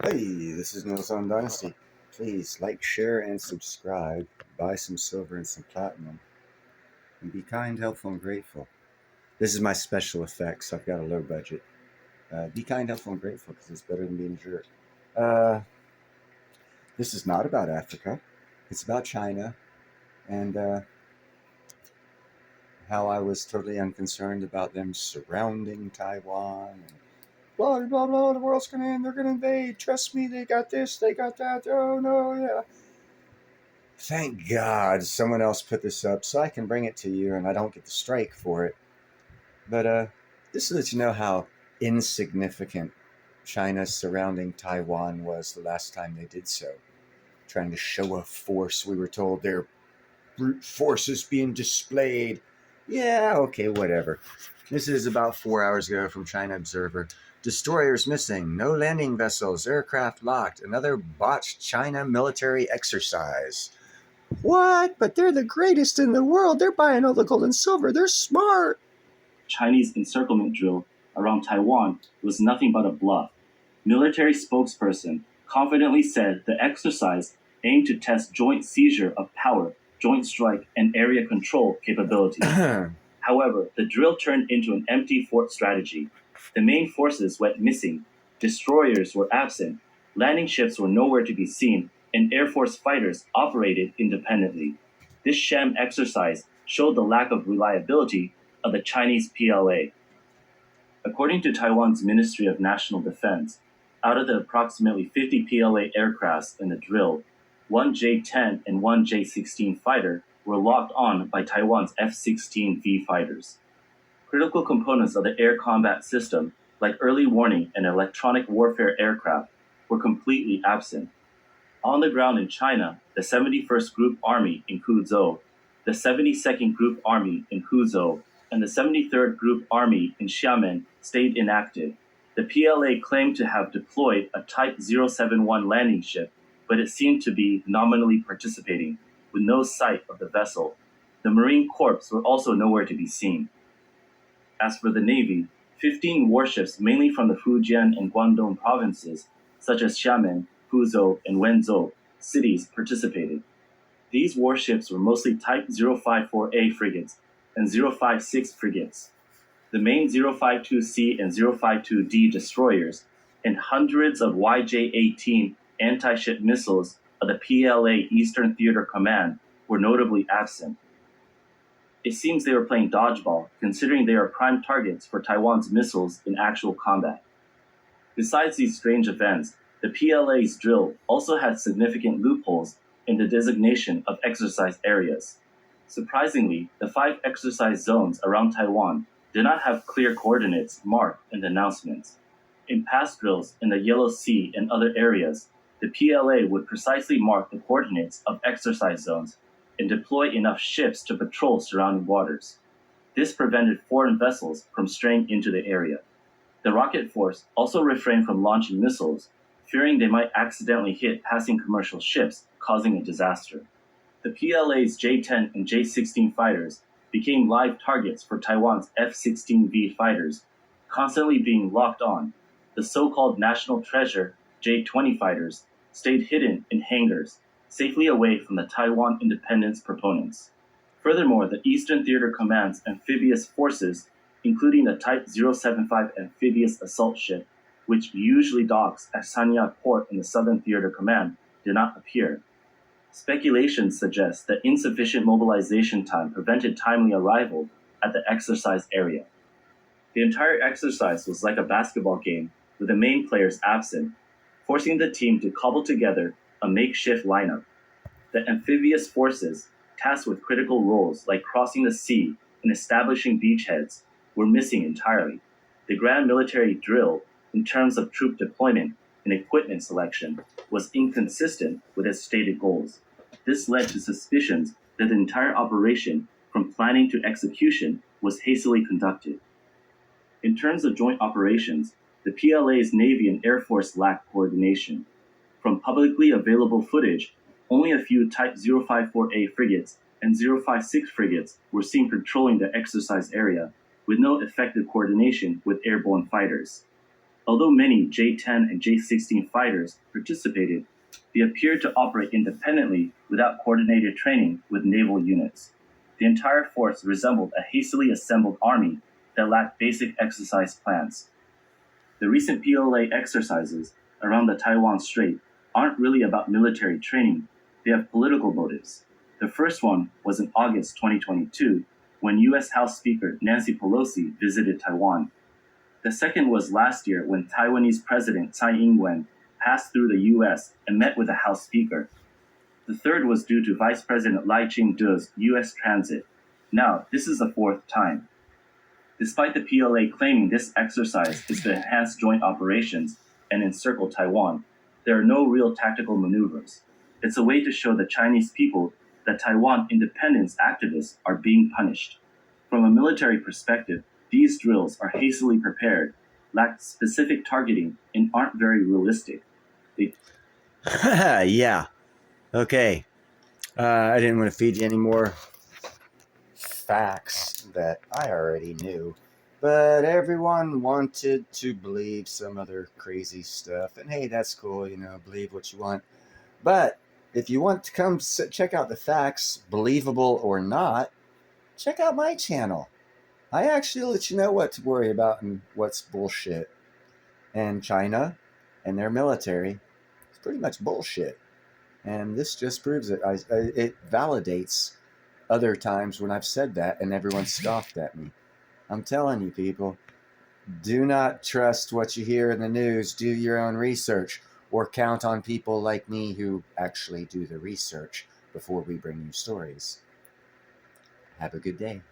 Hey, this is Nilsson Dynasty. Please like, share, and subscribe. Buy some silver and some platinum. And be kind, helpful, and grateful. This is my special effects. I've got a low budget. Be kind, helpful, and grateful because it's better than being a jerk. Uh, this is not about Africa. It's about China and how I was totally unconcerned about them surrounding Taiwan. And blah, blah, blah, the world's going to end. They're going to invade. Trust me, they got this, they got that. Oh, no, yeah. Thank God someone else put this up so I can bring it to you and I don't get the strike for it. But just to let you know how insignificant China surrounding Taiwan was the last time they did so. Trying to show a force, we were told their brute force is being displayed. Yeah, okay, whatever. This is about 4 hours ago from China Observer. Destroyers missing, no landing vessels, aircraft locked, another botched China military exercise. What? But they're the greatest in the world. They're buying all the gold and silver. They're smart. Chinese encirclement drill around Taiwan was nothing but a bluff. Military spokesperson confidently said the exercise aimed to test joint seizure of power, joint strike, and area control capabilities. However, the drill turned into an empty fort strategy. The main forces went missing, destroyers were absent, landing ships were nowhere to be seen, and Air Force fighters operated independently. This sham exercise showed the lack of reliability of the Chinese PLA. According to Taiwan's Ministry of National Defense, out of the approximately 50 PLA aircrafts in the drill, one J-10 and one J-16 fighter were locked on by Taiwan's F-16V fighters. Critical components of the air combat system, like early warning and electronic warfare aircraft, were completely absent. On the ground in China, the 71st Group Army in Huzhou, the 72nd Group Army in Huzhou, and the 73rd Group Army in Xiamen stayed inactive. The PLA claimed to have deployed a Type 071 landing ship, but it seemed to be nominally participating, with no sight of the vessel. The Marine Corps were also nowhere to be seen. As for the Navy, 15 warships mainly from the Fujian and Guangdong provinces, such as Xiamen, Huzhou, and Wenzhou, cities participated. These warships were mostly Type 054A frigates and 056 frigates. The main 052C and 052D destroyers and hundreds of YJ-18 anti-ship missiles of the PLA Eastern Theater Command were notably absent. It seems they were playing dodgeball, considering they are prime targets for Taiwan's missiles in actual combat. Besides these strange events, the PLA's drill also had significant loopholes in the designation of exercise areas. Surprisingly, the 5 exercise zones around Taiwan did not have clear coordinates marked in the announcements. In past drills in the Yellow Sea and other areas, the PLA would precisely mark the coordinates of exercise zones and deploy enough ships to patrol surrounding waters. This prevented foreign vessels from straying into the area. The rocket force also refrained from launching missiles, fearing they might accidentally hit passing commercial ships, causing a disaster. The PLA's J-10 and J-16 fighters became live targets for Taiwan's F-16V fighters, constantly being locked on. The so-called national treasure J-20 fighters stayed hidden in hangars, safely away from the Taiwan independence proponents. Furthermore, the Eastern Theater Command's amphibious forces, including the Type 075 amphibious assault ship, which usually docks at Sanya Port in the Southern Theater Command, did not appear. Speculation suggests that insufficient mobilization time prevented timely arrival at the exercise area. The entire exercise was like a basketball game, with the main players absent, forcing the team to cobble together a makeshift lineup. The amphibious forces, tasked with critical roles like crossing the sea and establishing beachheads, were missing entirely. The grand military drill, in terms of troop deployment and equipment selection, was inconsistent with its stated goals. This led to suspicions that the entire operation, from planning to execution, was hastily conducted. In terms of joint operations, the PLA's Navy and Air Force lacked coordination. From publicly available footage, only a few Type 054A frigates and 056 frigates were seen patrolling the exercise area, with no effective coordination with airborne fighters. Although many J-10 and J-16 fighters participated, they appeared to operate independently without coordinated training with naval units. The entire force resembled a hastily assembled army that lacked basic exercise plans. The recent PLA exercises around the Taiwan Strait aren't really about military training, they have political motives. The first one was in August 2022 when US House Speaker Nancy Pelosi visited Taiwan. The second was last year when Taiwanese President Tsai Ing-wen passed through the US and met with the House Speaker. The third was due to Vice President Lai Ching-te's US transit. Now, this is the fourth time. Despite the PLA claiming this exercise is to enhance joint operations and encircle Taiwan, there are no real tactical maneuvers. It's a way to show the Chinese people that Taiwan independence activists are being punished. From a military perspective, these drills are hastily prepared, lack specific targeting, and aren't very realistic. Yeah. Okay. I didn't want to feed you any more facts that I already knew. But everyone wanted to believe some other crazy stuff. And hey, that's cool, believe what you want. But if you want to come check out the facts, believable or not, check out my channel. I actually let you know what to worry about and what's bullshit. And China and their military is pretty much bullshit. And this just proves it. It validates other times when I've said that and everyone scoffed at me. I'm telling you, people, do not trust what you hear in the news. Do your own research or count on people like me who actually do the research before we bring you stories. Have a good day.